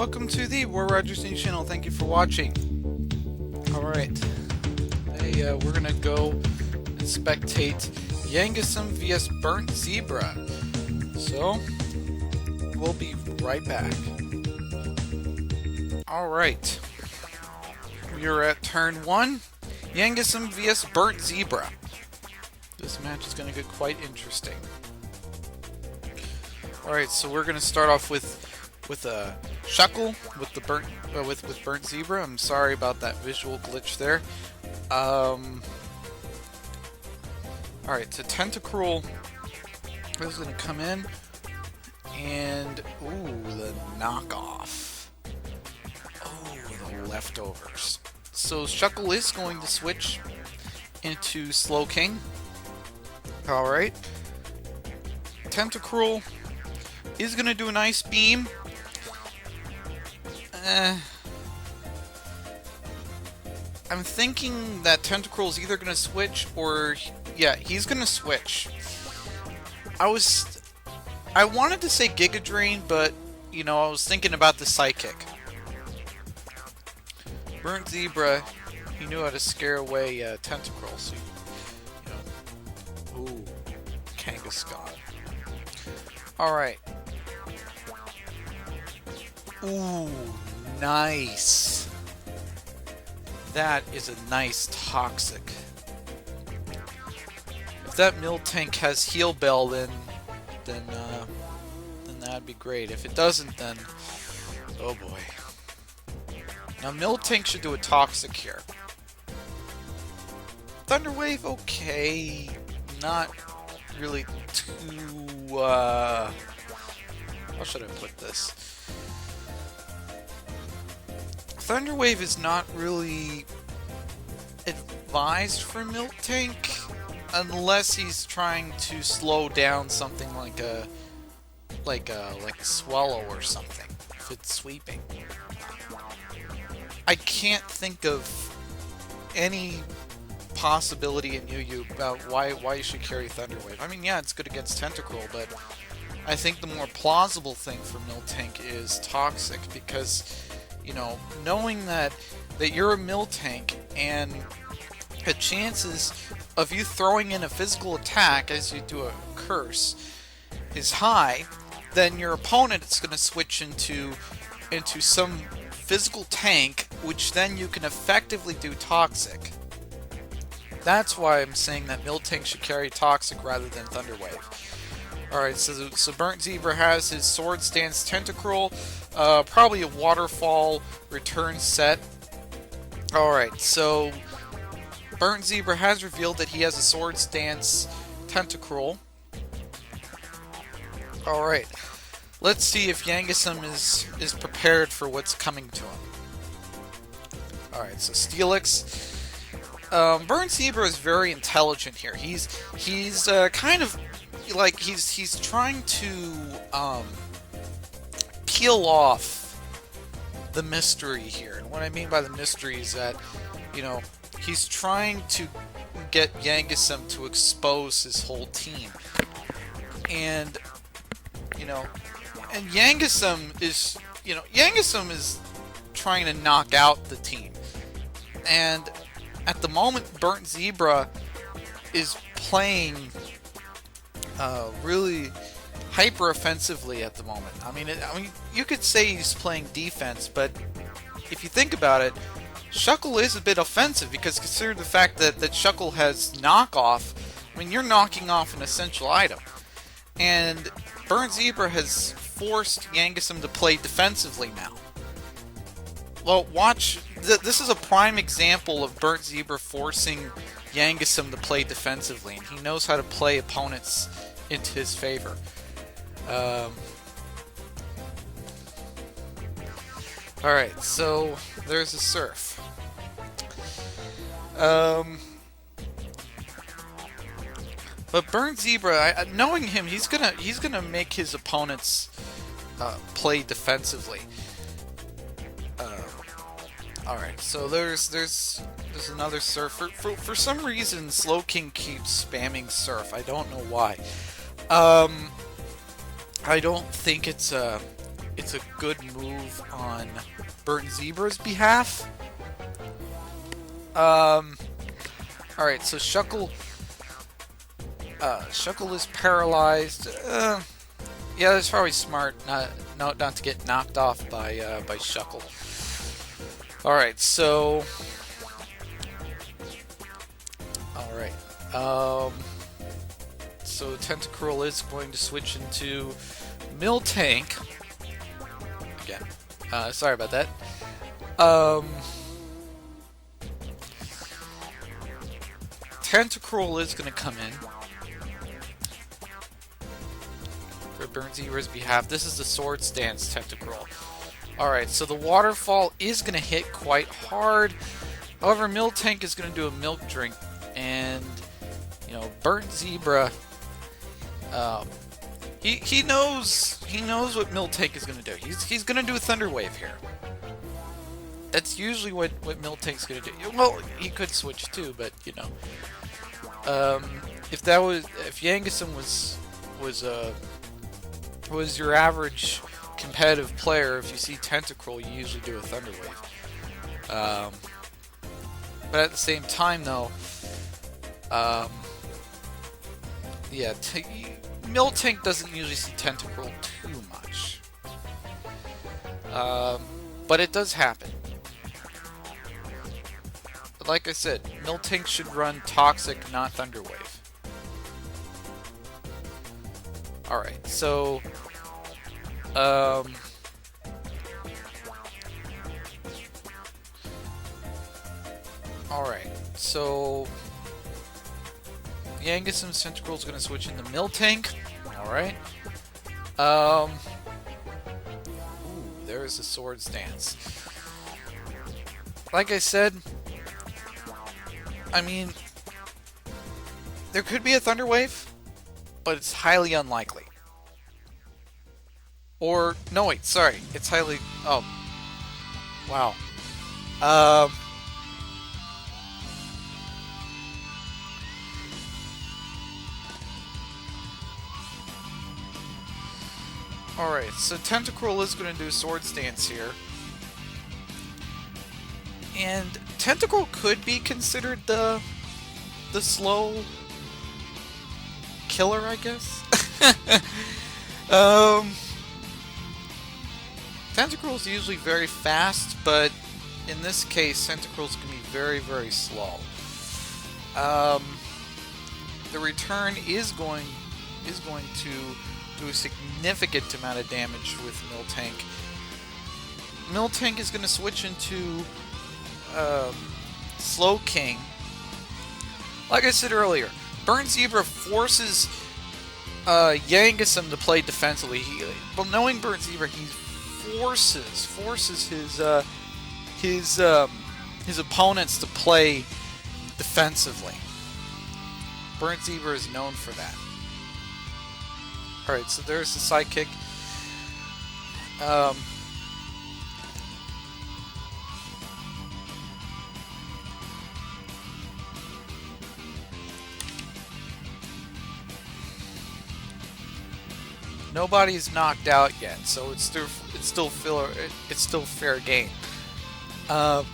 welcome to the War Rogers News channel. Thank you for watching. Alright, today we're gonna go and spectate Yangism vs Burnt Zebra. So, we'll be right back. Alright, we are at turn 1, Yangism vs Burnt Zebra. This match is gonna get quite interesting. Alright, so we're gonna start off with a Shuckle with the burnt zebra. I'm sorry about that visual glitch there. Alright, so Tentacruel is gonna come in and the knockoff. The leftovers. So Shuckle is going to switch into Slowking. Alright. Tentacruel is gonna do an Ice Beam. I'm thinking that Tentacruel is either gonna switch or yeah, he's gonna switch. I wanted to say Giga Drain, but you know, I was thinking about the Psychic. Burnt Zebra, he knew how to scare away Tentacruel, so you know. Ooh, Kangaskhan. Alright. Ooh, nice. That is a nice Toxic. If that Miltank has Heal Bell, then that'd be great. If it doesn't, then oh boy. Now Miltank should do a Toxic here. Thunder Wave, okay, not really too. How should I put this? Thunder Wave is not really advised for Miltank unless he's trying to slow down something like a Swallow or something. If it's sweeping, I can't think of any possibility in Yu about why you should carry Thunder Wave. I mean, yeah, it's good against Tentacruel, but I think the more plausible thing for Miltank is Toxic, because you know, knowing that you're a Miltank and the chances of you throwing in a physical attack as you do a curse is high, then your opponent is going to switch into some physical tank, which then you can effectively do Toxic. That's why I'm saying that Miltank should carry Toxic rather than Thunder Wave. Alright, so Burnt Zebra has his Sword Stance Tentacruel, probably a Waterfall return set. Alright, so Burnt Zebra has revealed that he has a Sword Stance Tentacruel. Alright, let's see if Yangism is prepared for what's coming to him. Alright, so Steelix. Burnt Zebra is very intelligent here. He's kind of like he's trying to peel off the mystery here. And what I mean by the mystery is that, you know, he's trying to get Yangism to expose his whole team. And you know, and Yangism is trying to knock out the team. And at the moment, Burnt Zebra is playing really hyper offensively at the moment. I mean, you could say he's playing defense, but if you think about it, Shuckle is a bit offensive, because consider the fact that Shuckle has knockoff. I mean, you're knocking off an essential item, and Burnt Zebra has forced Yangism to play defensively now. Well, watch. This is a prime example of Burnt Zebra forcing Yangism to play defensively, and he knows how to play opponents into his favor. Alright, so there's a Surf. But Burnt Zebra, knowing him, he's gonna make his opponents play defensively. Alright, so there's another Surf. For some reason, Slowking keeps spamming Surf. I don't know why. I don't think it's it's a good move on Burnt Zebra's behalf. Alright, so Shuckle is paralyzed. Yeah, it's probably smart not to get knocked off by Shuckle. Alright, so so Tentacruel is going to switch into Miltank again. Sorry about that. Tentacruel is going to come in for Burnt Zebra's behalf. This is the Sword Stance Tentacruel. Alright, so the Waterfall is going to hit quite hard. However, Miltank is going to do a Milk Drink, and, you know, Burnt Zebra, he knows what Miltank is going to do. He's going to do a Thunder Wave here. That's usually what Miltank's going to do. Well, he could switch too, but, you know, if Yangason was your average competitive player, if you see Tentacruel, you usually do a Thunder Wave. But at the same time, though, yeah, Miltank doesn't usually see Tentacruel too much. But it does happen. But like I said, Miltank should run Toxic, not Thunder Wave. Alright, so alright, so Yangason's Tentacruel is going to switch into Miltank. Alright. Ooh, there's the Sword Stance. Like I said, I mean, there could be a Thunder Wave, but it's highly unlikely. Or, no wait, sorry, it's highly, oh, wow. Alright, so Tentacruel is going to do Sword Stance here. And Tentacruel could be considered the slow killer, I guess? Tentacruel is usually very fast, but in this case, Tentacruel is going to be very, very slow. The return is going to do a significant amount of damage with Miltank. Miltank is going to switch into Slow King. Like I said earlier, Burnt Zebra forces Yangason to play defensively. But knowing Burnt Zebra, he forces his opponents to play defensively. Burnt Zebra is known for that. Alright, so there's the sidekick. Nobody's knocked out yet, so it's still fair game. Wow.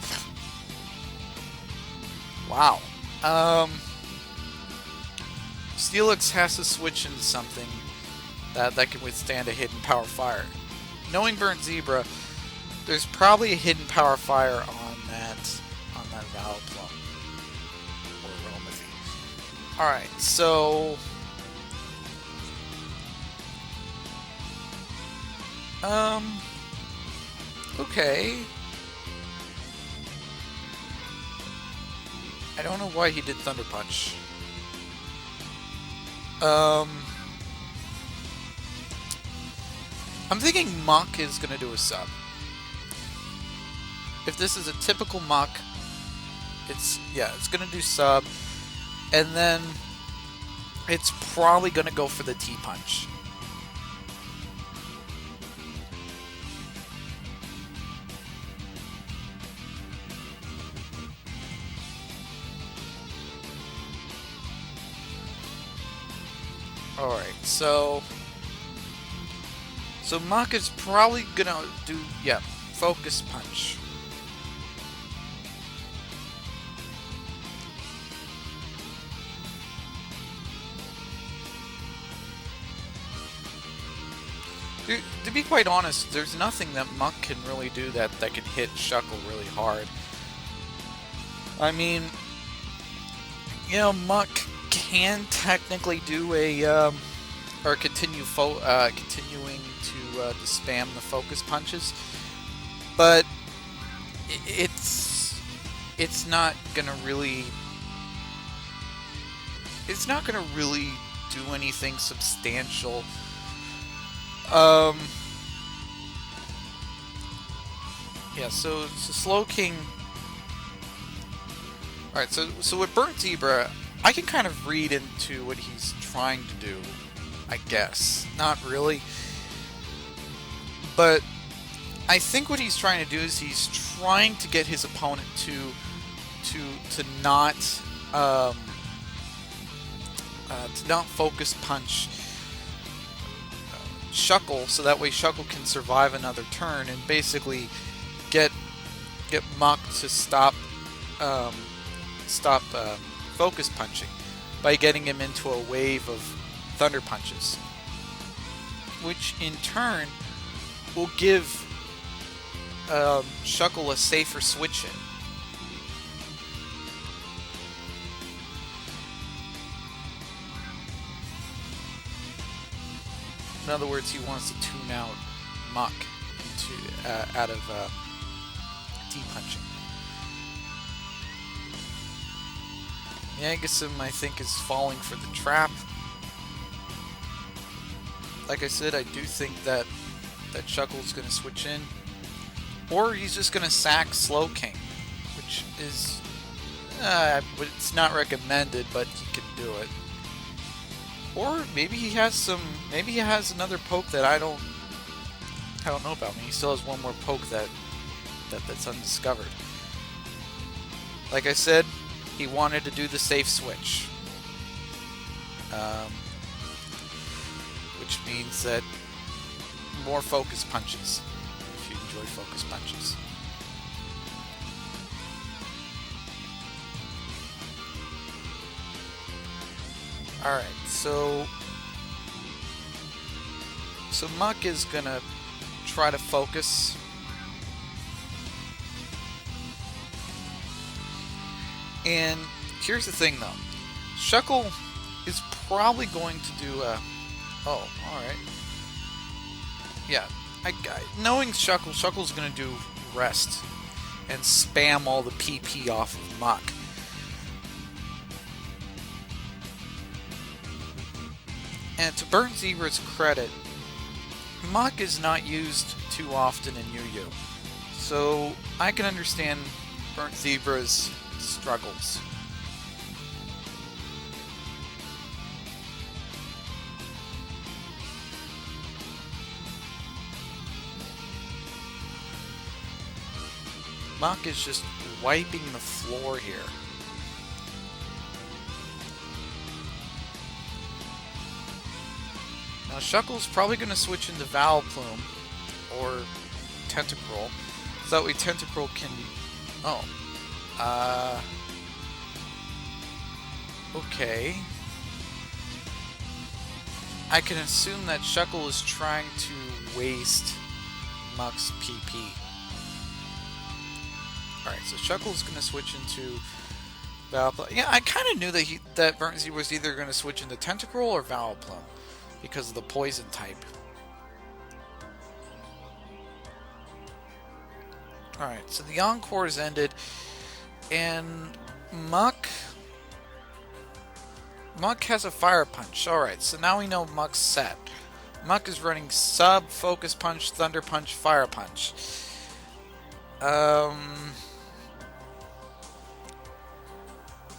Steelix has to switch into something that can withstand a hidden power fire. Knowing Burnt Zebra, there's probably a hidden power fire on that Vileplume or Romathy. Alright, so okay. I don't know why he did Thunder Punch. I'm thinking Muck is going to do a sub. If this is a typical Muck, it's going to do sub. And then it's probably going to go for the T-Punch. Alright, so So Muck is probably gonna do, yeah, Focus Punch. To be quite honest, there's nothing that Muck can really do that can hit Shuckle really hard. I mean, you know, Muck can technically do a or continuing to spam the focus punches, but it's not gonna really do anything substantial. Yeah, so Slow King. Alright, so with Burnt Zebra, I can kind of read into what he's trying to do, I guess. Not really. But I think what he's trying to do is he's trying to get his opponent to not focus punch Shuckle, so that way Shuckle can survive another turn and basically get Muck to stop focus punching by getting him into a wave of thunder punches, which in turn will give Shuckle a safer switch in. In other words, he wants to tune out Muck out of D-punching. Yangasum, I think, is falling for the trap. Like I said, I do think that Shuckle's going to switch in. Or he's just going to sack Slow King, which is... it's not recommended, but he can do it. Or maybe he has another poke that I don't know about. I mean, he still has one more poke that's undiscovered. Like I said, he wanted to do the safe switch, which means that more focus punches if you enjoy focus punches. Alright, so Muck is gonna try to focus. And here's the thing though. Shuckle is probably going to do a... Oh, alright. Yeah, knowing Shuckle's gonna do rest and spam all the PP off of Muck. And to Burnt Zebra's credit, Muck is not used too often in Yu-Yu, so I can understand Burnt Zebra's struggles. Muck is just wiping the floor here. Now Shuckle's probably going to switch into Vileplume or Tentacruel, so that way Tentacruel can... Oh. Okay. I can assume that Shuckle is trying to waste Muck's PP. Alright, so Shuckle's going to switch into Vileplume. Yeah, I kind of knew that Burnt Zebra was either going to switch into Tentacruel or Vileplume because of the poison type. Alright, so the Encore has ended, and Muck has a Fire Punch. Alright, so now we know Muck's set. Muck is running Sub, Focus Punch, Thunder Punch, Fire Punch.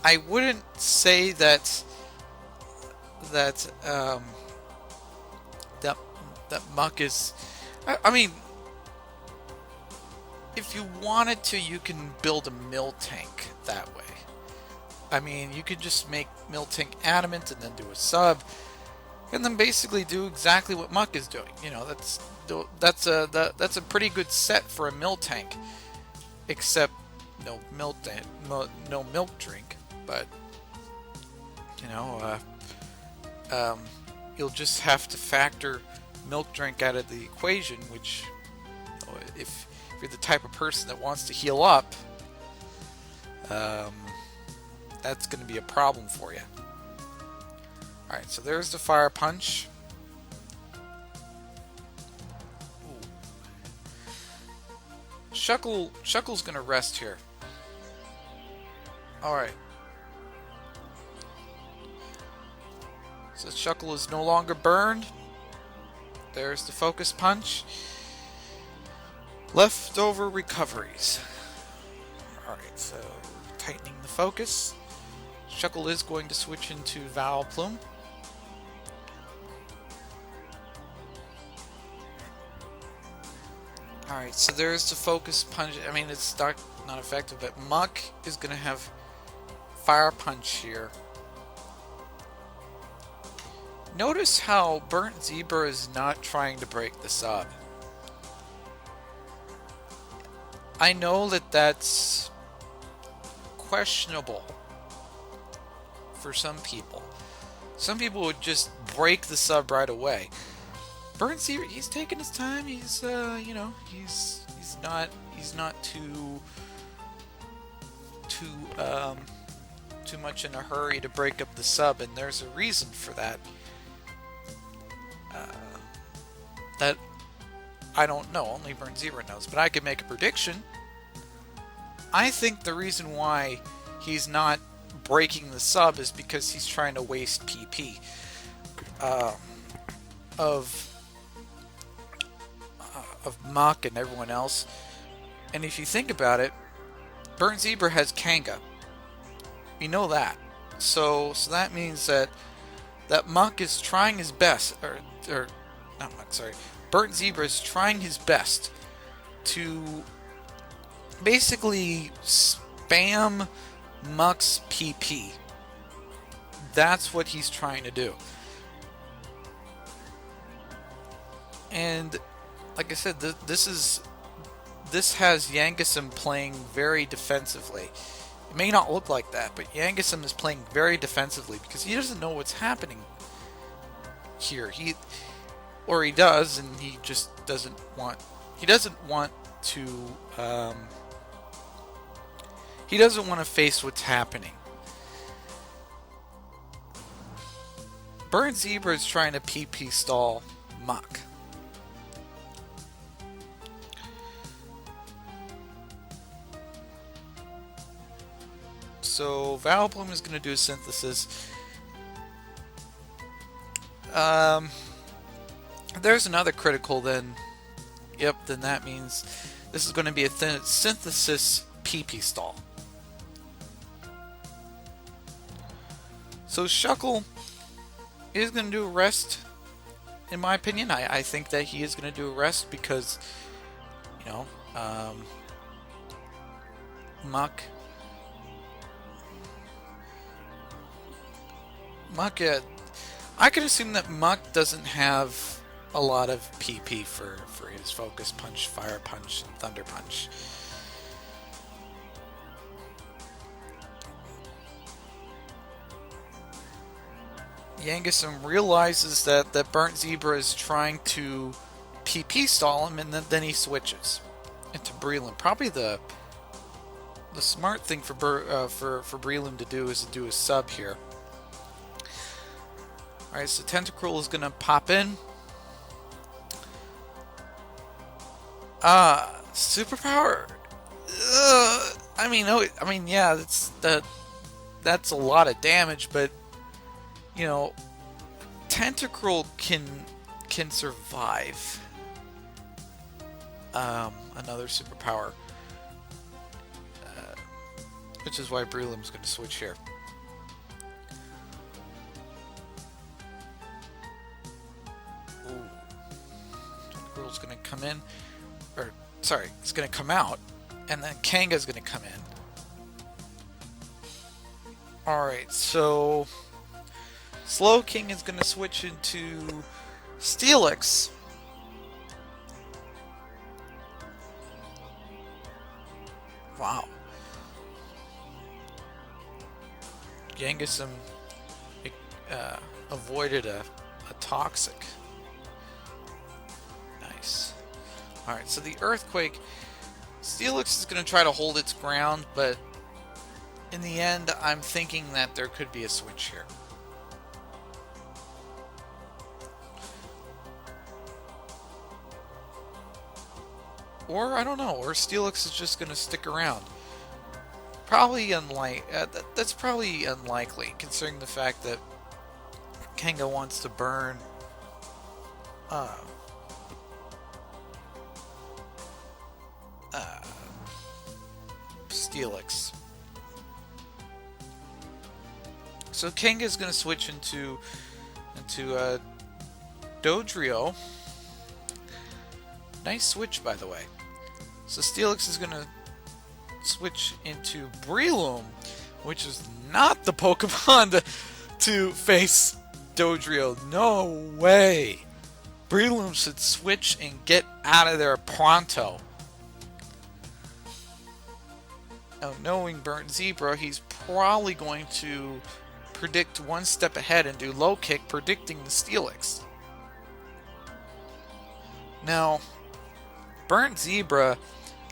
I wouldn't say that Muck is... I mean, if you wanted to, you can build a Miltank that way. I mean, you could just make Miltank Adamant and then do a sub, and then basically do exactly what Muck is doing. You know, that's a pretty good set for a mill tank, except no milk drink. But you know, you'll just have to factor milk drink out of the equation, which, you know, if you're the type of person that wants to heal up, that's going to be a problem for you. Alright, so there's the fire punch. Shuckle's going to rest here. Alright. So Shuckle is no longer burned. There's the focus punch. Leftover recoveries. Alright, so tightening the focus. Shuckle is going to switch into Vileplume. Alright, so there's the focus punch. I mean, it's not effective, but Muck is going to have Fire Punch here. Notice how Burnt Zebra is not trying to break the sub. I know that that's questionable for some people. Some people would just break the sub right away. Burnt Zebra, he's taking his time. He's you know, he's not too much in a hurry to break up the sub, and there's a reason for that. That I don't know, only Burnt Zebra knows, but I could make a prediction. I think the reason why he's not breaking the sub is because he's trying to waste PP of Muck and everyone else. And if you think about it, Burnt Zebra has Kanga. We know that. So that means that Muck is trying his best, or not Muck, sorry. Burnt Zebra is trying his best to basically spam Muck's PP. That's what he's trying to do. And like I said, this has Yangasim playing very defensively. It may not look like that, but Yangasim is playing very defensively because he doesn't know what's happening here. He does, and he just doesn't want. He doesn't want to. He doesn't want to face what's happening. Burnt Zebra is trying to PP stall Muck. So Vileplume is going to do a synthesis. There's another critical, then. Yep, then that means this is going to be a synthesis PP stall. So Shuckle is going to do a rest, in my opinion. I think that he is going to do a rest because, you know, Muck, I can assume that Muck doesn't have a lot of PP for his Focus Punch, Fire Punch, and Thunder Punch. Yangasim realizes that Burnt Zebra is trying to PP stall him, and then he switches into Breland. Probably the smart thing for Breland to do is to do a sub here. Alright, so Tentacruel is going to pop in. Superpower. Yeah, that's a lot of damage, but you know, Tentacruel can survive another superpower, which is why Breland's going to switch here. Tentacruel's going to come in, it's going to come out, and then Kanga's going to come in. Alright, so Slowking is going to switch into Steelix. Wow. Yangism avoided a toxic. Nice. Alright, so the Earthquake, Steelix is going to try to hold its ground, but in the end, I'm thinking that there could be a switch here. Or, I don't know, or Steelix is just going to stick around. Probably that's probably unlikely, considering the fact that Kanga wants to burn Steelix. So Kanga is going to switch into Dodrio. Nice switch, by the way. So Steelix is going to switch into Breloom, which is not the Pokemon to face Dodrio. No way! Breloom should switch and get out of there pronto. Now, knowing Burnt Zebra, he's probably going to predict one step ahead and do low kick, predicting the Steelix. Now, Burnt Zebra,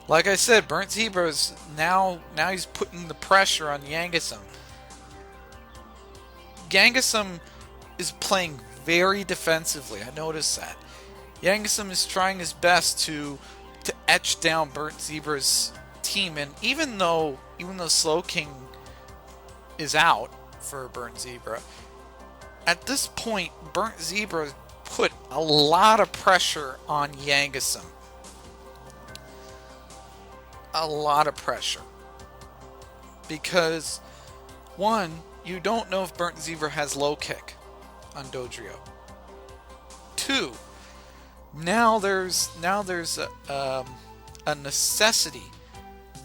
like I said, Burnt Zebra is now he's putting the pressure on Yangism. Yangism is playing very defensively. I noticed that. Yangism is trying his best to etch down Burnt Zebra's team, and even though Slowking is out for Burnt Zebra, at this point Burnt Zebra put a lot of pressure on Yangism. A lot of pressure. Because, one, you don't know if Burnt Zebra has low kick on Dodrio. Two, now there's a necessity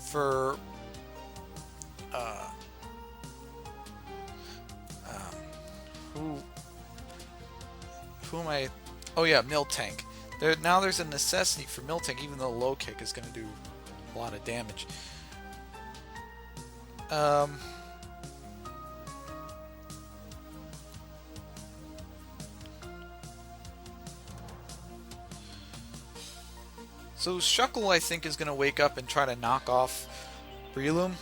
for who am I? Oh yeah, Miltank. Now there's a necessity for Miltank, even though low kick is going to do a lot of damage. So Shuckle, I think, is going to wake up and try to knock off Breloom.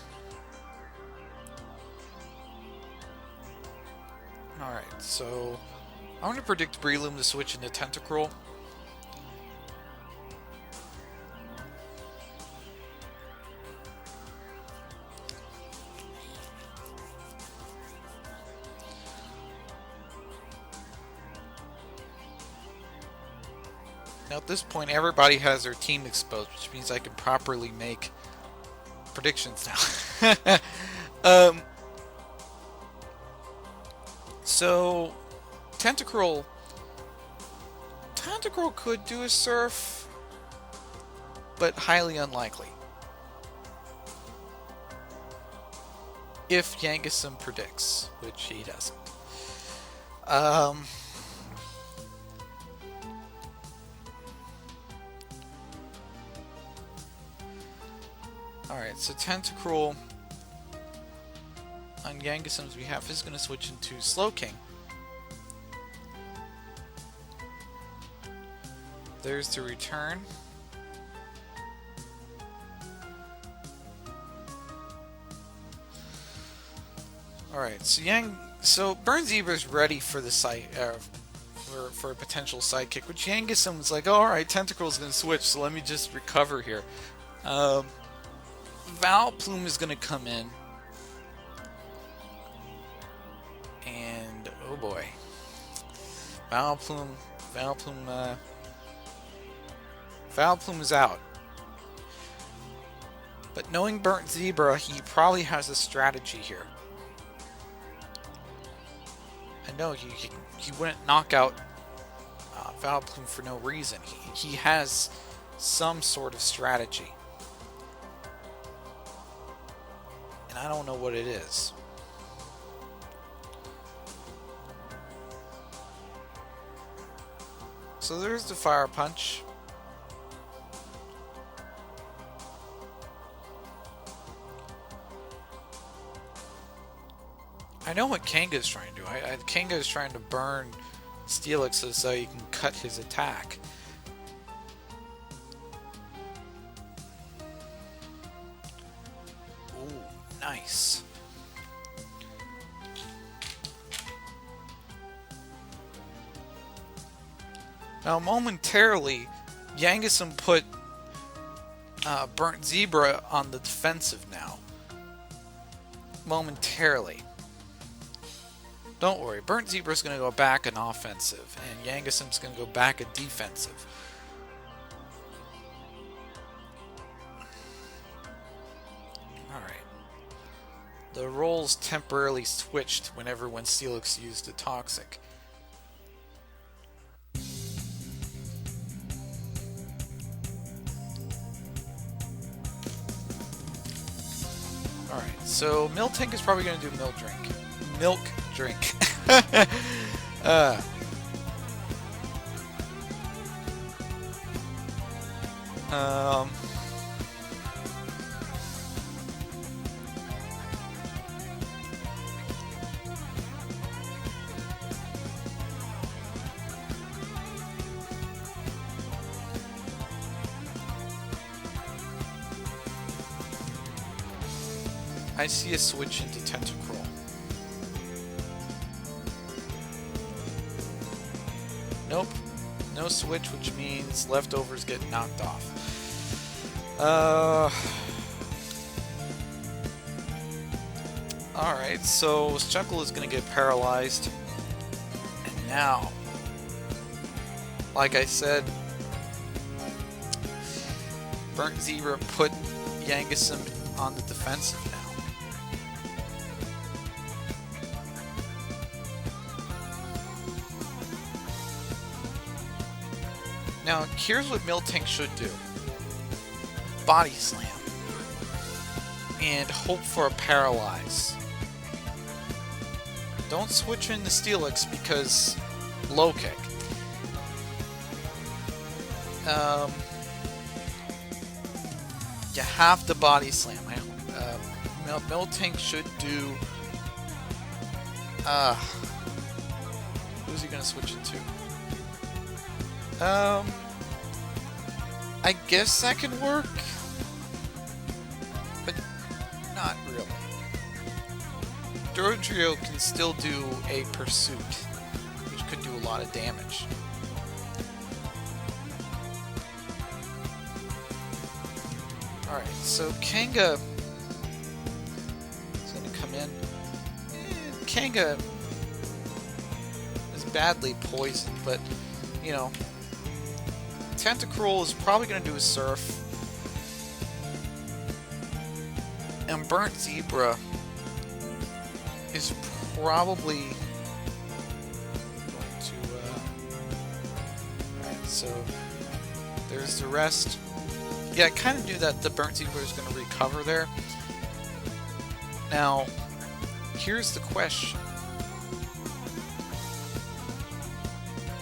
Alright, so I'm going to predict Breloom to switch into Tentacruel. Now at this point, everybody has their team exposed, which means I can properly make predictions now. So Tentacruel could do a Surf, but highly unlikely. If Yangism predicts, which he doesn't. Alright, so Tentacruel on Yangisim's behalf is going to switch into Slowking. There's the return. Alright, so Burnt Zebra is ready for the for a potential sidekick, which Yangisim was like, oh, alright, Tentacruel's going to switch, so let me just recover here. Vileplume is going to come in. And, oh boy. Vileplume is out. But knowing Burnt Zebra, he probably has a strategy here. I know he wouldn't knock out Vileplume for no reason. He has some sort of strategy. And I don't know what it is. So there's the Fire Punch. I know what Kanga's trying to do. Kanga is trying to burn Steelix so you can cut his attack. Ooh, nice. Now, momentarily, Yangasim put Burnt Zebra on the defensive now. Momentarily. Don't worry, Burnt Zebra's going to go back in offensive, and Yangasim's going to go back in defensive. Alright. The roles temporarily switched when Steelix used a Toxic. Alright, so Miltank is probably going to do Milk Drink. I see a switch into Tentacruel. Nope. No switch, which means leftovers get knocked off. Alright, so Shuckle is going to get paralyzed. And now, like I said, Burnt Zebra put Yangasim on the defensive now. Now, here's what Miltank should do. Body Slam. And hope for a Paralyze. Don't switch into Steelix because low kick. You have to Body Slam. Miltank should do... who's he going to switch into? I guess that can work, but not really. Dodrio can still do a Pursuit, which could do a lot of damage. Alright, so Kanga is going to come in. Kanga is badly poisoned, but, you know, Tentacruel is probably going to do a Surf. And Burnt Zebra is probably going to... Alright, so there's the rest. Yeah, I kind of knew that the Burnt Zebra is going to recover there. Now, here's the question.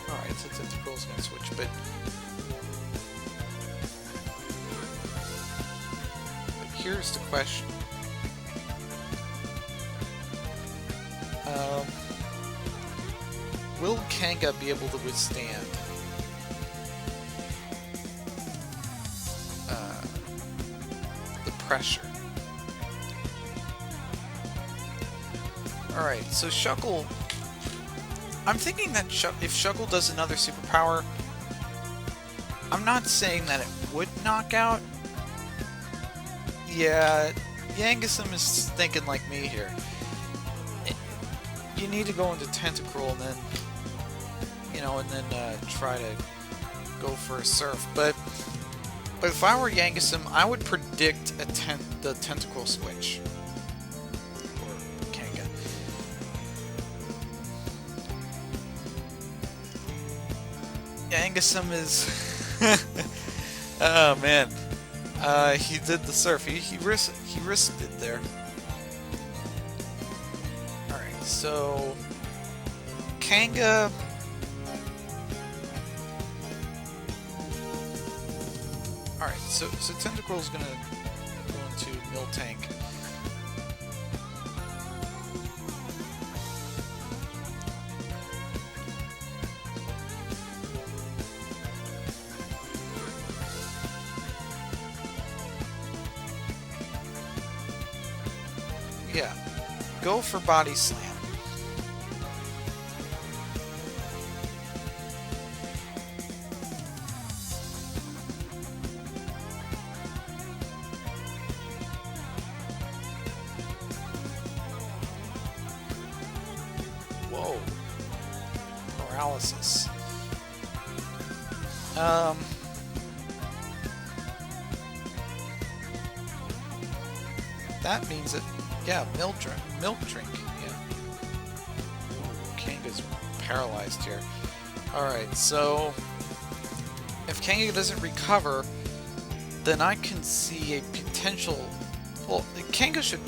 Alright, so Tentacruel is going to switch, but here's the question. Will Kanga be able to withstand the pressure? Alright, so Shuckle... I'm thinking that if Shuckle does another superpower, I'm not saying that it would knock out. Yeah, Yangasim is thinking like me here. You need to go into Tentacruel and then, you know, and then try to go for a Surf. But if I were Yangasim, I would predict the Tentacruel switch. Or Kanga. Yangasim is... oh, man. He did the Surf. He risked it there. Alright, so... Kanga... Alright, so Tentacruel's gonna go into Miltank. Yeah, go for Body Slam. Whoa. Paralysis. That means that, yeah, milk drink, yeah. Ooh, Kanga's paralyzed here. Alright, so if Kanga doesn't recover, then I can see a potential... Well, Kanga should...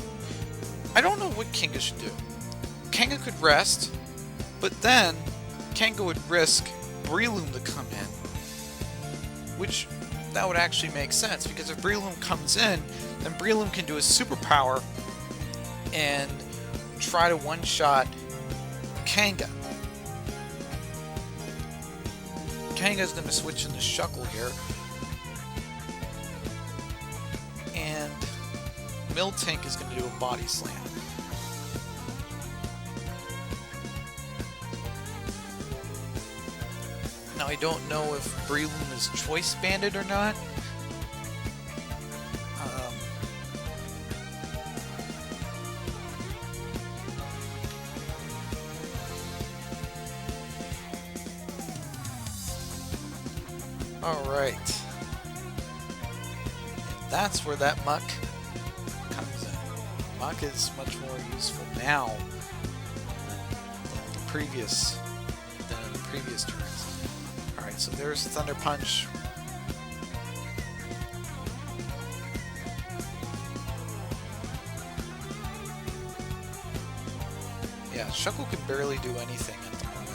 I don't know what Kanga should do. Kanga could rest, but then Kanga would risk Breloom to come in, which that would actually make sense, because if Breloom comes in, then Breloom can do a superpower and try to one-shot Kanga. Kanga's going to switch into Shuckle here, and Miltank is going to do a Body Slam. Now I don't know if Breloom is Choice Banded or not. Alright. That's where that Muck comes in. Muck is much more useful now than in the previous turns. Alright, so there's Thunder Punch. Yeah, Shuckle can barely do anything at the moment.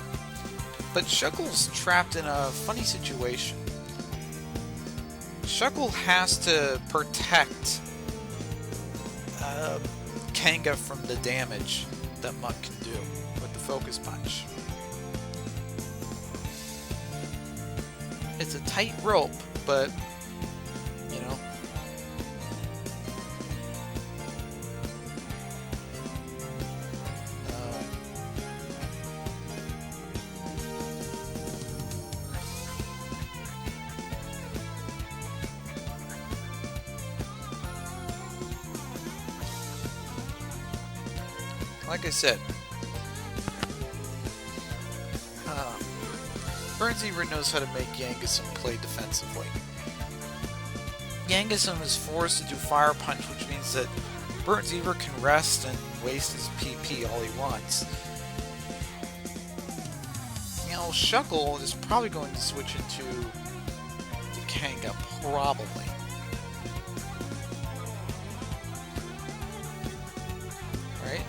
But Shuckle's trapped in a funny situation. Shuckle has to protect Kanga from the damage that Muck can do with the Focus Punch. It's a tight rope, but, you know. Like I said, Burnzeaver knows how to make Yangasum play defensively. Yangasum is forced to do Fire Punch, which means that Burnzeaver can rest and waste his PP all he wants. You know, Shuckle is probably going to switch into the Kanga, probably. Right?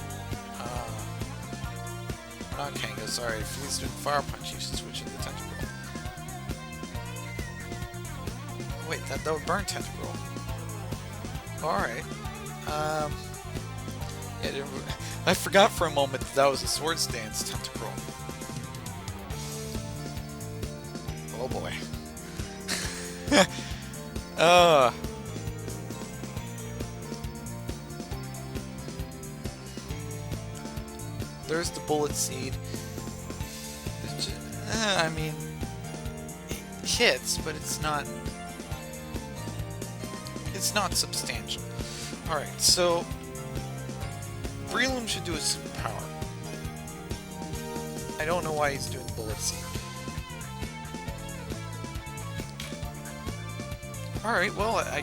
Not Kanga, sorry. If he's doing Fire Punch, you should switch into Tentacruel. Wait, that would burn Tentacruel. Alright. Yeah, I forgot for a moment that was a Swords Dance Tentacruel. Oh boy. There's the Bullet Seed. I mean, it hits, but it's not substantial. Alright, so Breloom should do a superpower. I don't know why he's doing Bullet Seed. Alright, well, I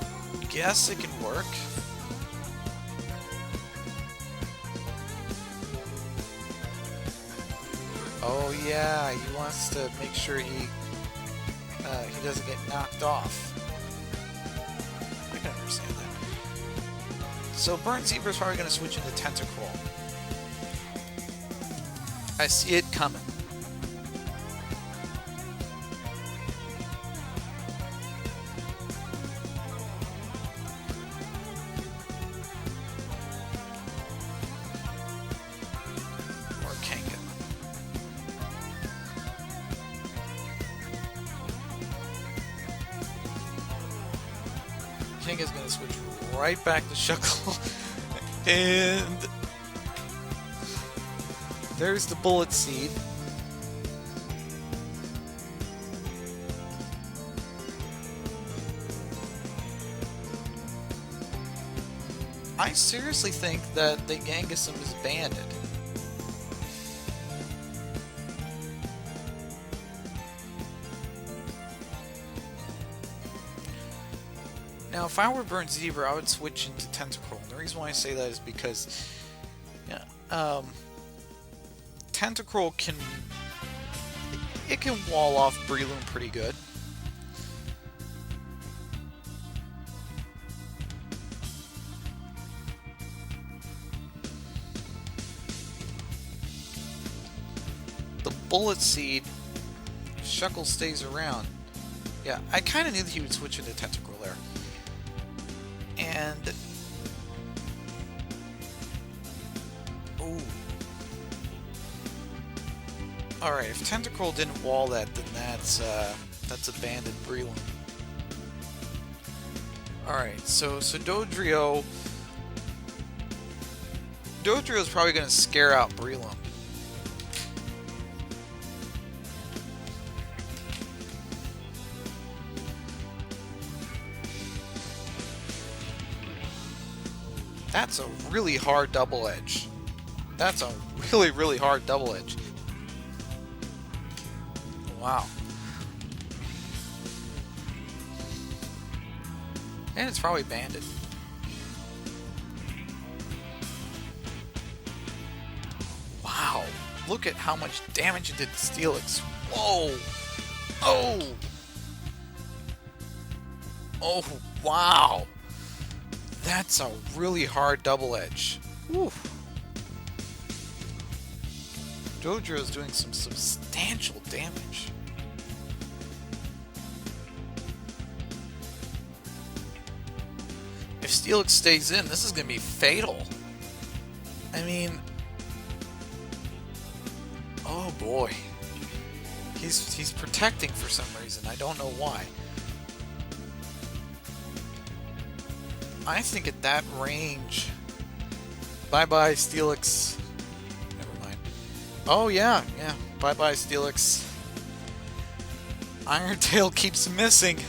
guess it can work. Oh yeah, he wants to make sure he doesn't get knocked off. I can understand that. So Burnzeaver is probably going to switch into Tentacruel. I see it coming. Kanga's gonna switch right back to Shuckle. And there's the Bullet Seed. I seriously think that the Yangasum is banded. Now, if I were Burnt Zebra, I would switch into Tentacruel. And the reason why I say that is because, yeah, Tentacruel can wall off Breloom pretty good. The Bullet Seed, if Shuckle stays around. Yeah, I kind of knew that he would switch into Tentacruel there. And ooh. Alright, if Tentacruel didn't wall that, then that's abandoned Breloom. Alright, so Dodrio is probably gonna scare out Breloom. That's a really hard double edge. That's a really, really hard double edge. Wow. And it's probably banded. Wow. Look at how much damage it did to Steelix. Whoa. Oh. Oh, wow. That's a really hard double edge. Whew. Dodrio is doing some substantial damage. If Steelix stays in, this is going to be fatal. I mean, oh boy. He's protecting for some reason. I don't know why. I think at that range, bye-bye Steelix. Never mind. Oh yeah, bye-bye Steelix. Iron Tail keeps missing.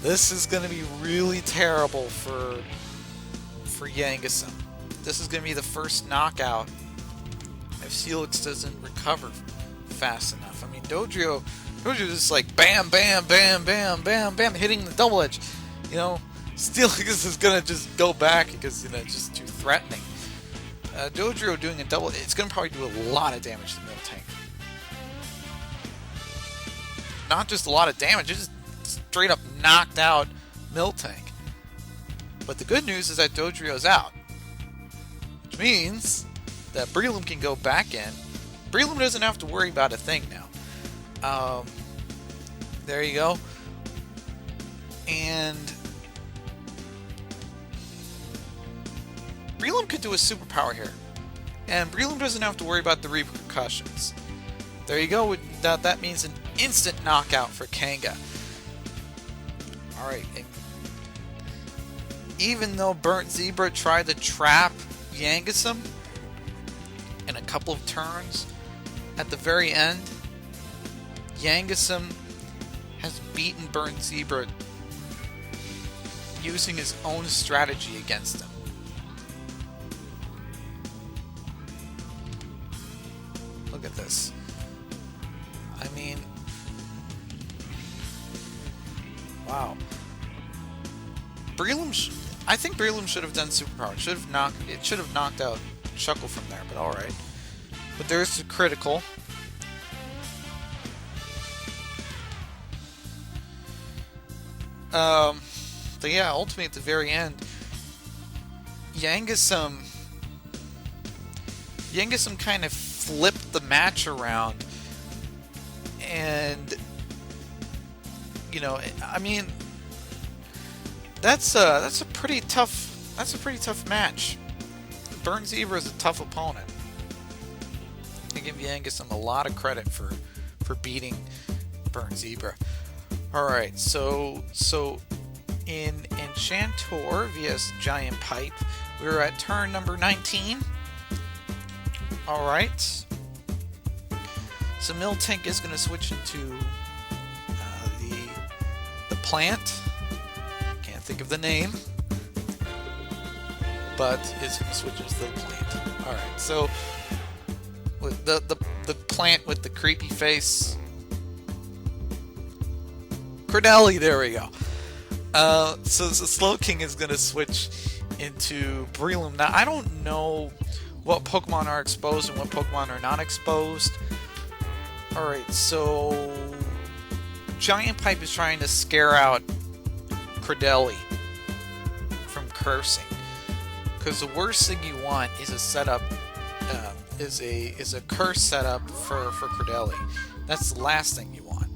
This is going to be really terrible for Yangasum. This is going to be the first knockout if Steelix doesn't recover fast enough. I mean, Dodrio just like bam, bam, bam, bam, bam, bam, hitting the double edge. You know, Steelix is gonna just go back because, you know, it's just too threatening. Dodrio doing a double, it's gonna probably do a lot of damage to Miltank. Not just a lot of damage, it just straight up knocked out Miltank. But the good news is that Dodrio's out, which means that Breloom can go back in. Breloom doesn't have to worry about a thing now. There you go. And Breloom could do a superpower here, and Breloom doesn't have to worry about the repercussions. There you go. That means an instant knockout for Kanga. Alright, even though Burnt Zebra tried to trap Yangasum in a couple of turns, at the very end, Yangasum has beaten Burnt Zebra using his own strategy against him. Look at this. I mean, wow. I think Breloom should have done superpower. It should have knocked out Shuckle from there, but alright. But there's the critical. But yeah, ultimately at the very end, Yangasum kind of flipped the match around, and you know, I mean, that's a pretty tough match. Burnt Zebra is a tough opponent. I give Yangasum a lot of credit for beating Burnt Zebra. All right, so in Enchantor vs Giant Pipe. We're at turn number 19. Alright. So Miltank is going to switch into the plant. Can't think of the name. But it's going to switch into the plant. Alright, so with the plant with the creepy face. Credeli, there we go. So the Slowking is going to switch into Breloom. Now, I don't know what Pokemon are exposed and what Pokemon are not exposed. Alright, so Giant Pipe is trying to scare out Credeli from cursing. Because the worst thing you want is a setup, is a curse setup for Credeli. That's the last thing you want.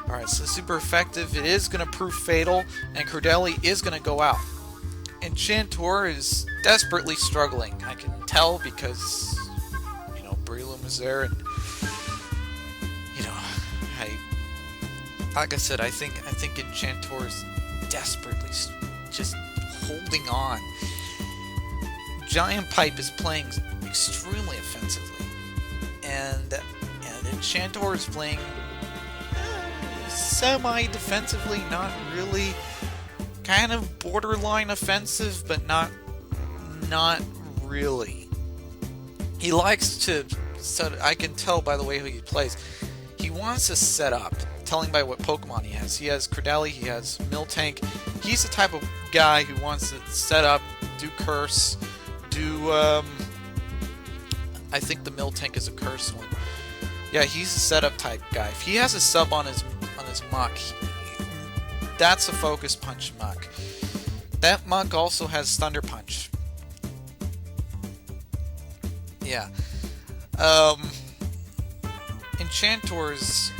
Alright, so super effective. It is going to prove fatal, and Credeli is going to go out. Enchantor is desperately struggling. I can tell because, you know, Breloom is there, and, you know, like I said, I think Enchantor is desperately just holding on. Giant Pipe is playing extremely offensively, and Enchantor is playing semi-defensively, not really, kind of borderline offensive, but not really. He likes to set. I can tell by the way he plays. He wants to set up. Telling by what Pokemon he has. He has Credeli. He has Miltank. He's the type of guy who wants to set up, do curse, do. I think the Miltank is a curse one. Yeah, he's a setup type guy. If he has a sub on his muck, that's a focus punch muck. That muck also has Thunder Punch. Yeah. Enchantor's,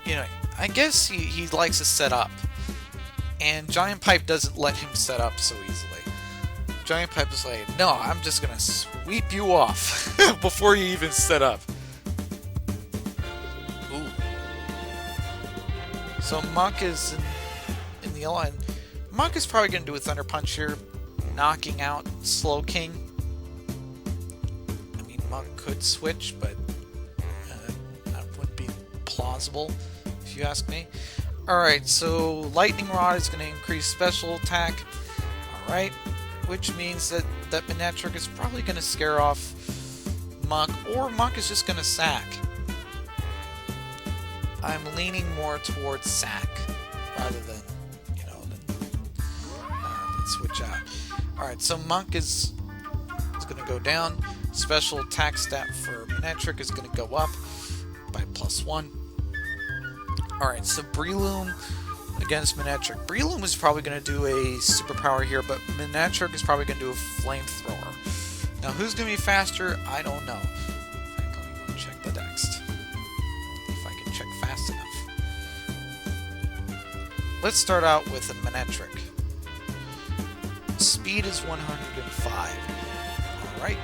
you know, I guess he likes to set up, and Giant Pipe doesn't let him set up so easily. Giant Pipe is like, no, I'm just gonna sweep you off before you even set up. Ooh. So Muck is in the yellow, and Muck is probably gonna do a Thunder Punch here, knocking out Slowking. I mean, Muck could switch, but that wouldn't be plausible, if you ask me. Alright, so Lightning Rod is going to increase special attack. Alright, which means that Manectric is probably going to scare off Muck, or Muck is just going to sack. I'm leaning more towards sack, rather than, you know, than switch out. Alright, so Muck is going to go down. Special attack stat for Manectric is going to go up by +1. Alright, so Breloom against Manectric. Breloom is probably going to do a superpower here, but Manectric is probably going to do a flamethrower. Now, who's going to be faster? I don't know. In fact, let me go check the next. If I can check fast enough. Let's start out with a Manectric. Speed is 105. Alright.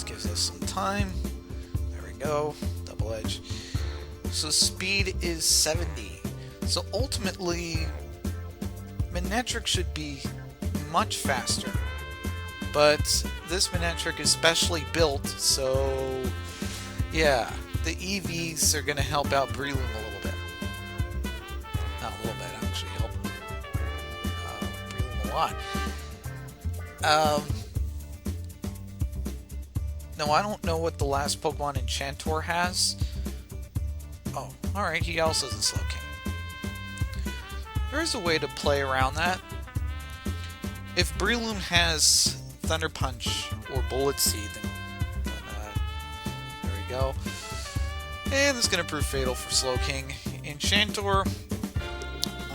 Gives us some time. There we go. Double edge. So speed is 70. So ultimately, Manectric should be much faster. But this Manectric is specially built, so yeah, the EVs are going to help out Breloom a little bit. Not a little bit, actually help Breloom a lot. No, I don't know what the last Pokemon Enchantor has. Oh, alright, he also has a Slowking. There is a way to play around that. If Breloom has Thunder Punch or Bullet Seed, then there we go. And this is going to prove fatal for Slowking. Enchantor,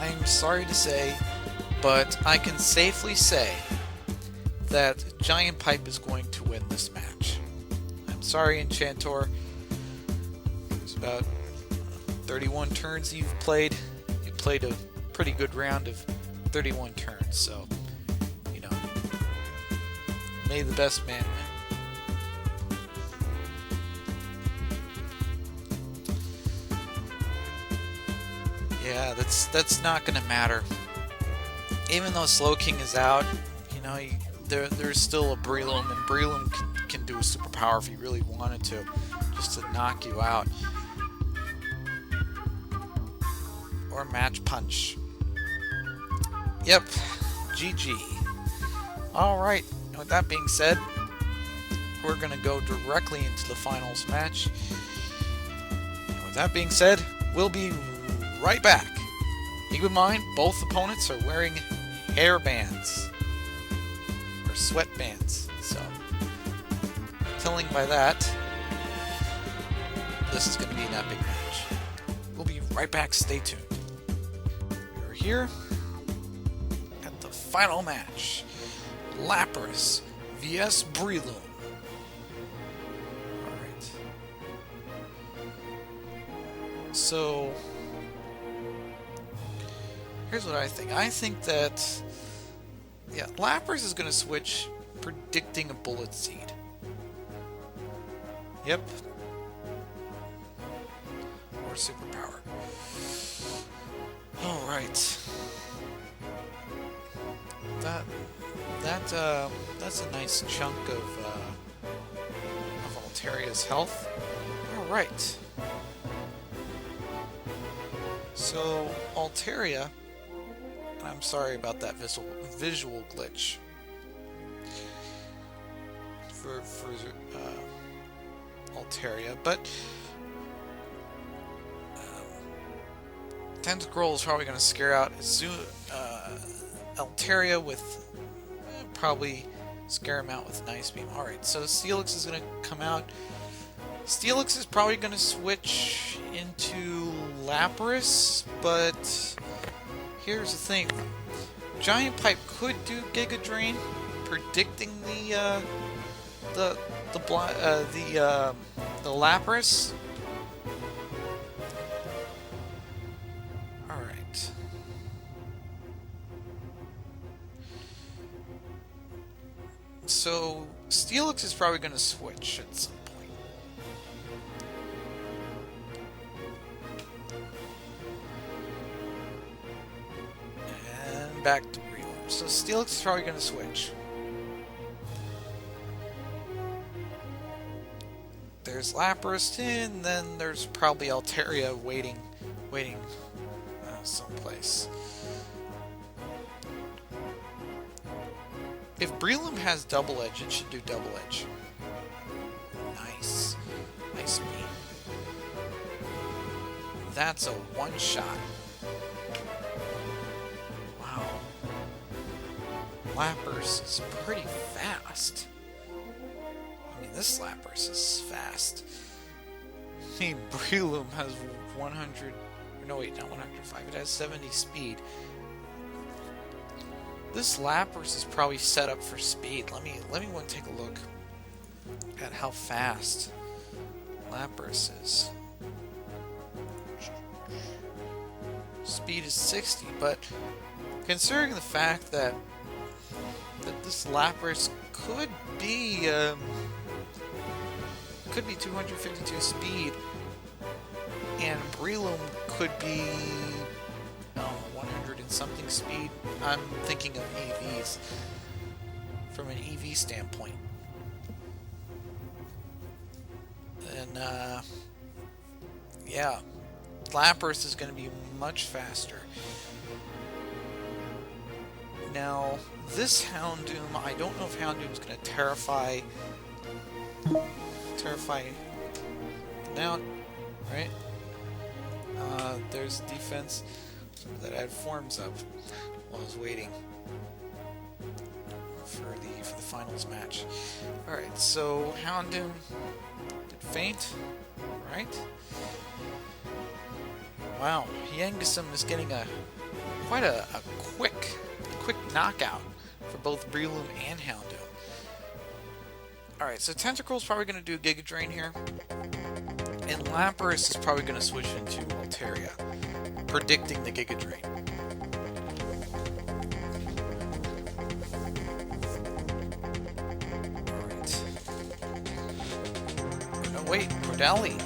I'm sorry to say, but I can safely say that Giant Pipe is going to win this match. Sorry, Enchantor. It's about 31 turns you've played. You played a pretty good round of 31 turns, so, you know, may the best man win. Yeah, that's not gonna matter. Even though Slowking is out, you know, there's still a Breloom, and Breloom can do a superpower if he really wanted to, just to knock you out. Or Match Punch. Yep, GG. Alright, with that being said, we're going to go directly into the finals match. And with that being said, we'll be right back. Keep in mind, both opponents are wearing hairbands. Or sweatbands. So, telling by that, this is going to be an epic match. We'll be right back, stay tuned. We're here at the final match. Lapras vs Breloom. Alright. So, here's what I think. I think that, yeah, Lapras is going to switch, predicting a Bullet Seed. Yep. Or Superpower. Alright. That's a nice chunk of Alteria's health. Alright. So, Altaria, I'm sorry about that visual glitch for Altaria, but Tentacruel is probably going to scare out Altaria with probably scare him out with Nice Beam. Alright, so Steelix is going to come out. Steelix is probably going to switch into Lapras, but here's the thing. Giant Pipe could do Giga Drain, predicting the Lapras. Alright. So, Steelix is probably going to switch at some point. And back to Breloom. So, Steelix is probably going to switch. There's Lapras, and then there's probably Altaria waiting someplace. If Breloom has Double Edge, it should do Double Edge. Nice. Nice beam. That's a one-shot. Wow. Lapras is pretty fast. I mean, this Lapras is fast. I mean, Breloom has 100... No, wait, not 105. It has 70 speed. This Lapras is probably set up for speed. Let me want to take a look at how fast Lapras is. Speed is 60, but considering the fact that this Lapras could be 252 speed, and Breloom could be 100 and something speed. I'm thinking of EVs from an EV standpoint. And yeah, Lapras is going to be much faster. Now, this Houndoom, I don't know if Houndoom is going to terrify now, right? There's defense that I had forms up while I was waiting for the finals match. Alright, so Houndoom did faint, right? Wow, Yangasum is getting quite a quick knockout for both Breloom and Houndoom. Alright, so Tentacruel's probably going to do Giga Drain here. And Lapras is probably going to switch into Altaria, predicting the Giga Drain. Alright. No, wait, Cordeli.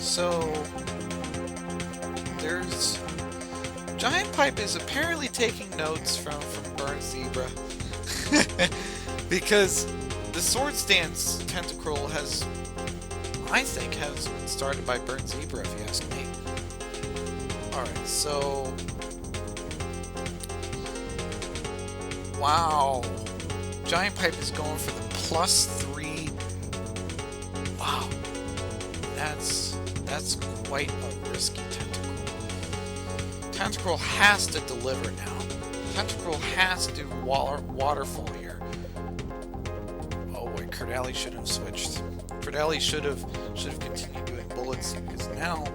So there's Giant Pipe is apparently taking notes from Burnt Zebra because the Swords Dance Tentacruel I think, has been started by Burnt Zebra, if you ask me. Alright, so wow. Giant Pipe is going for the +3. Wow. That's quite a risky Tentacruel. Tentacruel has to deliver now. Tentacruel has to do waterfall here. Oh boy, Cardali should have switched. Cardali should have continued doing bullets because now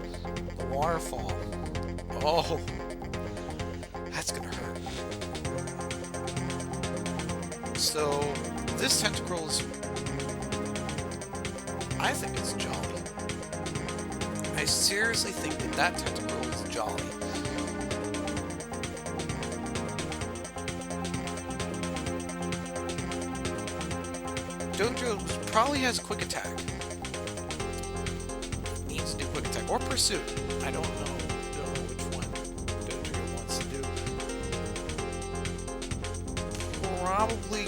the waterfall. Oh, that's gonna hurt. So this Tentacruel is, I think it's jolly. I seriously think that Tentacruel is jolly. Dojo probably has quick attack. Needs to do quick attack or pursuit. I don't know which one Dojo wants to do. Probably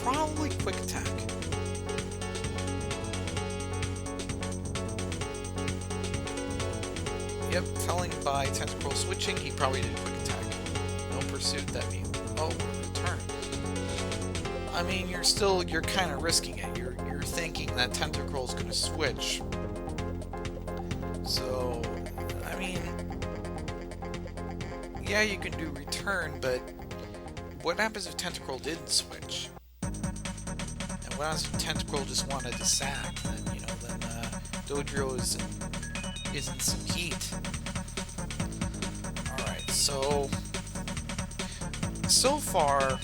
probably quick attack. Yep, telling by Tentacruel switching, he probably did quick attack. No pursuit, that means, oh, return. I mean, you're kind of risking it. You're thinking that Tentacruel is going to switch. So, I mean, yeah, you can do return, but what happens if Tentacruel didn't switch? And what happens if Tentacruel just wanted to sack? Then, then Dodrio is in some heat. Alright, so far,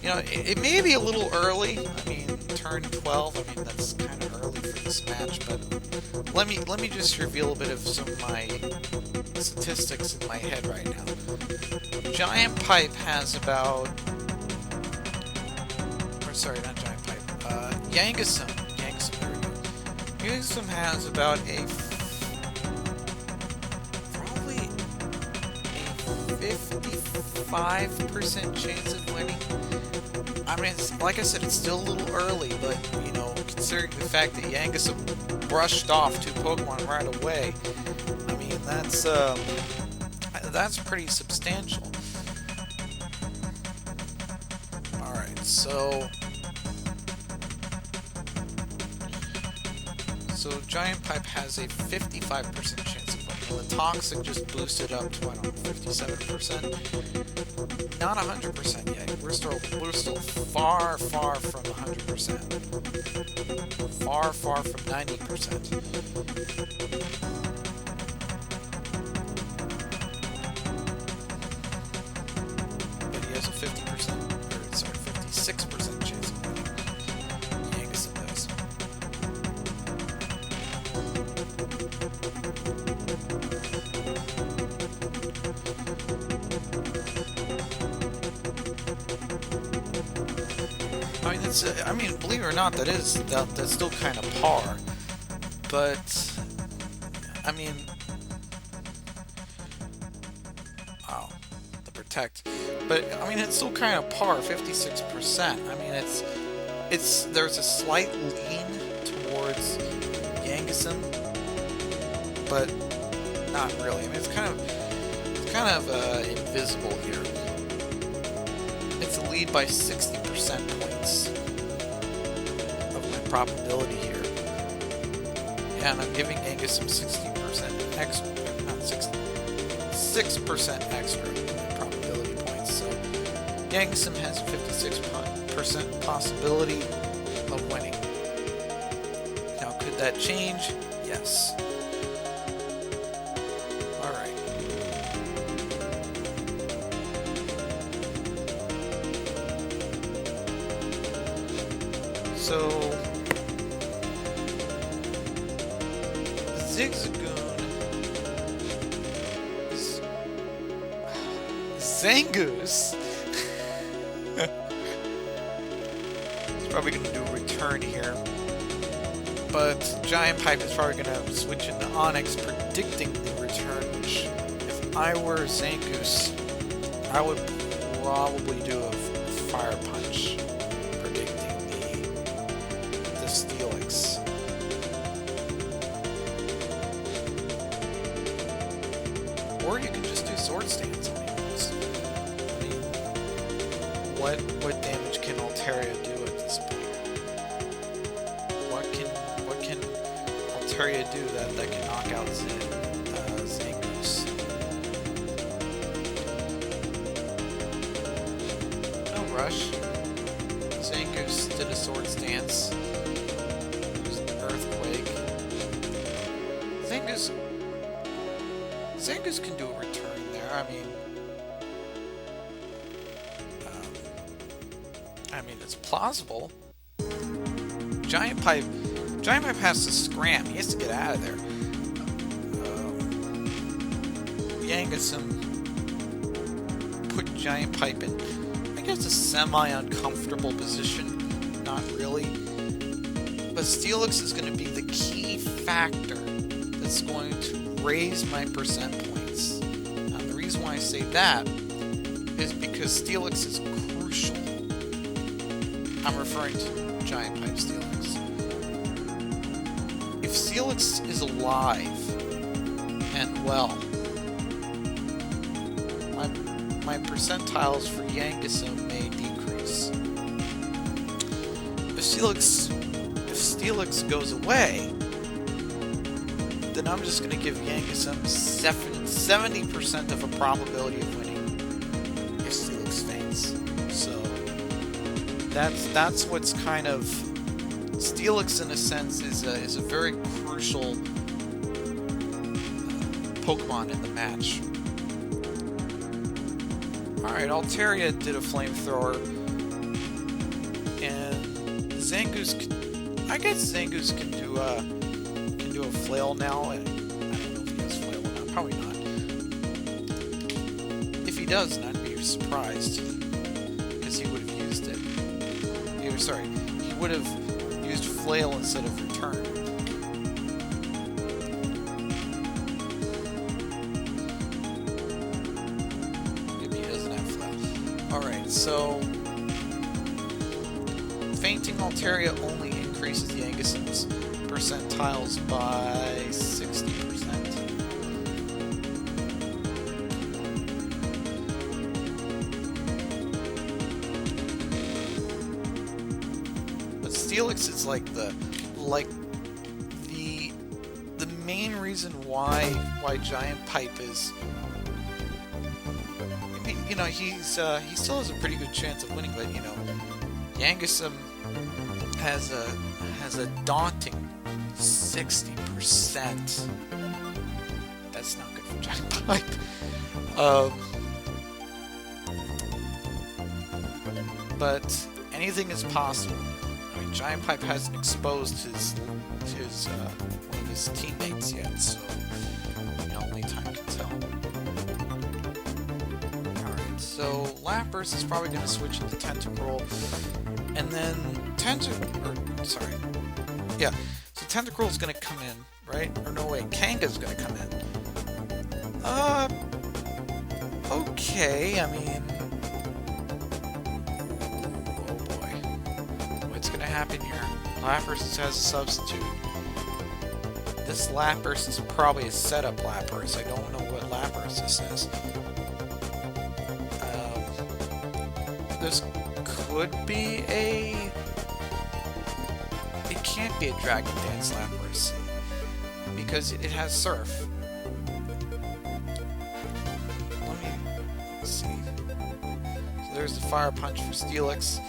it may be a little early. I mean, turn 12, I mean, that's kind of early for this match, but let me just reveal a bit of some of my statistics in my head right now. Giant Pipe has about, or sorry, not Giant Pipe, Yangasum, there we go. Yangasum has about probably a 55% chance of winning. I mean, like I said, it's still a little early, but, considering the fact that Yangasum brushed off 2 Pokemon right away, I mean, that's pretty substantial. Alright, so Giant Pipe has a 55% chance of winning. The Toxic just boosted up to, 57%. Not 100% yet. We're still far from 100%. Far from 90%. But he has a 56% chance of winning. Yangasum does. I mean, believe it or not, that's still kind of par. But I mean, wow, the protect. But I mean, it's still kind of par, 56%. I mean, there's a slight lean towards Yangasum, but not really. I mean, it's kind of invisible here. It's a lead by 60% points of my probability here. And I'm giving Yangasum 60% extra, not 60, 6% extra in my probability points. So Yangasum has a 56% possibility of winning. Now, could that change? Yes. Alright. So Zigzagoon is Zangoose. It's probably going to do a return here. But Giant Pipe is probably going to switch into Onyx, predicting the return, which, if I were Zangoose, I would probably do a Fire Punch, predicting the Steelix. Or you can just do Sword Stance. I mean, what damage can Altaria do at this point? What can Altaria do that can knock out Zangoose? No rush. Zangoose did a Sword Stance. There's an Earthquake. Zangoose can do a return there. I mean, it's plausible. Giant Pipe has to scram. He has to get out of there. Yangasum put Giant Pipe in, I guess, a semi-uncomfortable position. Not really. But Steelix is going to be the key factor that's going to raise my percent points. Now, the reason why I say that is because Steelix is crucial. I'm referring to Giant Pipe Steelix. If Steelix is alive and well, my percentiles for Yangasum may decrease. If Steelix goes away, then I'm just going to give Yangasum 70% of a probability of winning if Steelix faints. So that's what's kind of... Steelix, in a sense, is a very crucial Pokemon in the match. Alright, Altaria did a Flamethrower, and Zangoose I guess Zangoose can do a Flail now. I don't know if he has Flail or not. Probably not. If he does, then I'd be surprised, because he would have used it. He would have used Flail instead of Return. Maybe he doesn't have Flail. Alright, so fainting Altaria only increases the Yangasum's percentiles by 60%. But Steelix is like the main reason why Giant Pipe is... I mean, you know, he still has a pretty good chance of winning, but you know, Yangasum has a daunting 60%. That's not good for Giant Pipe. But anything is possible. I mean, Giant Pipe hasn't exposed his one of his teammates yet, so you know, only time can tell. Alright, so Lapras is probably going to switch into Tentacruel, and then so Tentacruel's gonna come in, right? Or no, wait, Kanga's gonna come in. Okay, I mean... Oh boy. What's gonna happen here? Lapras has a substitute. This Lapras is probably a setup Lapras. I don't know what Lapras this is. This could be a... It can't be a Dragon Dance Lapras, because it has Surf. Let's see. So there's the Fire Punch for Steelix.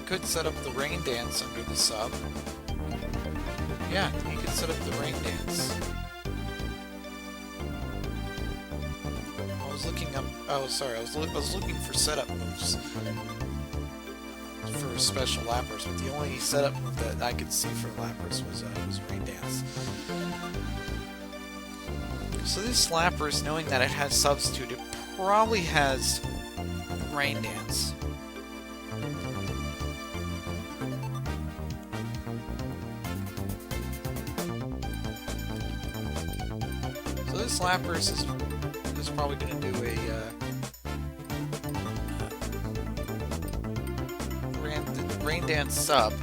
Could set up the Rain Dance under the sub. Yeah, you can set up the rain dance. I was looking up. Oh, sorry. I was looking for setup moves for special lappers, but the only setup move that I could see for lappers was rain dance. So this lappers, knowing that it has substitute, it probably has rain dance. So this lappers is probably going to do a rain dance sub.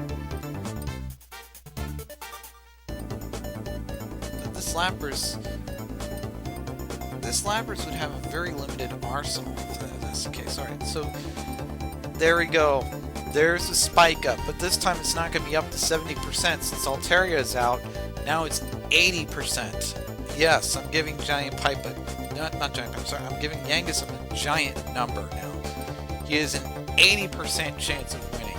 But this lappers would have a very limited arsenal if that's the case. Alright, so there we go. There's a spike up, but this time it's not going to be up to 70% since Altaria is out. Now it's 80%. Yes, I'm giving Giant Pipe not Giant Pipe, sorry, I'm giving Yangus a giant number now. He has an 80% chance of winning.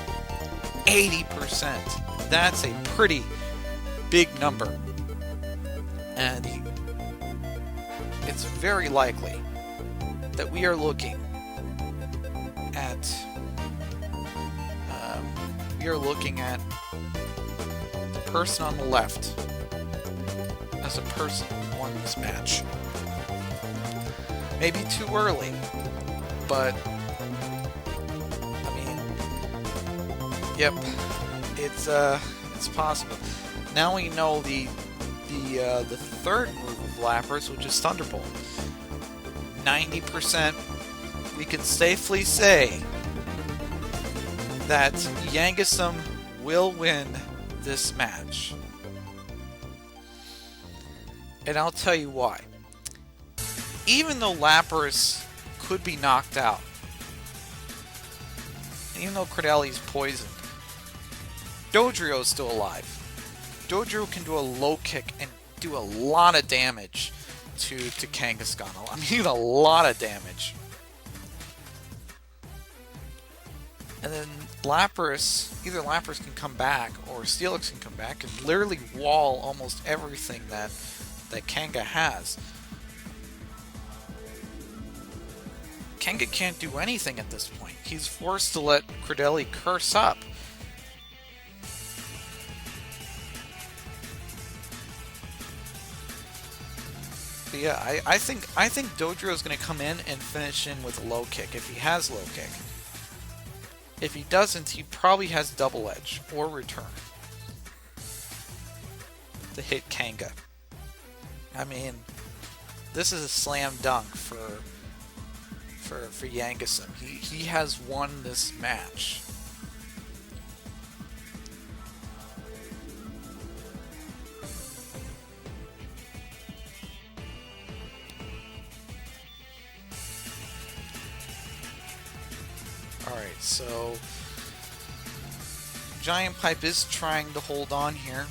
80%. That's a pretty big number. And it's very likely that we are looking at the person on the left as a person who won this match. Maybe too early, but I mean, yep, it's possible. Now we know the third move of Lappers, which is Thunderbolt. 90%, we can safely say that Yangasum will win this match. And I'll tell you why. Even though Lapras could be knocked out, even though Credelli's poisoned, Dodrio's still alive. Dodrio can do a low kick and do a lot of damage to Kangaskhan. I mean, a lot of damage. And then Lapras, either Lapras can come back or Steelix can come back and literally wall almost everything that Kanga has. Kanga can't do anything at this point. He's forced to let Credelli curse up. But yeah, I think Dodrio is going to come in and finish in with a low kick if he has low kick. If he doesn't, he probably has double edge or return to hit Kanga. I mean, this is a slam dunk for Yangasum. He has won this match. Alright, so Giant Pipe is trying to hold on here.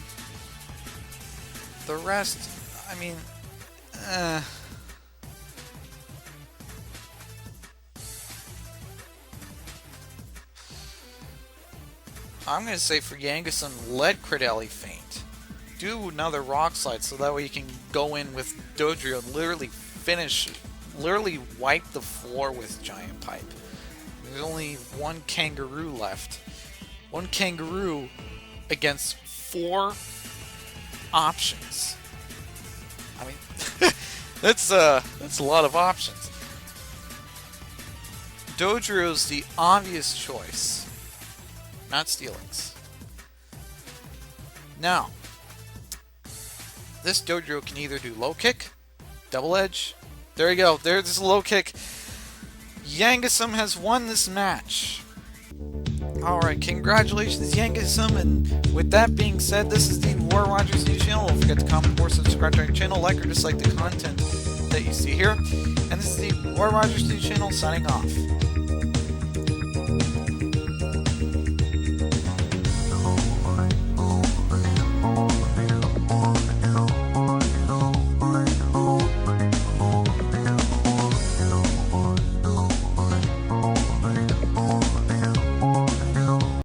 The rest, I mean, I'm going to say for Yangasum, let Credelli faint. Do another Rock Slide so that way you can go in with Dodrio and literally wipe the floor with Giant Pipe. There's only one Kangaroo left. One Kangaroo against 4 options. I mean, that's a lot of options. Dodrio's the obvious choice, not Steelix. Now, this Dodrio can either do low kick, double edge. There you go. There's a low kick. Yangasum has won this match. Alright, congratulations Yangasum, and with that being said, this is the War Rogers News channel. Don't forget to comment or subscribe to our channel, like or dislike the content that you see here. And this is the War Rogers News channel signing off.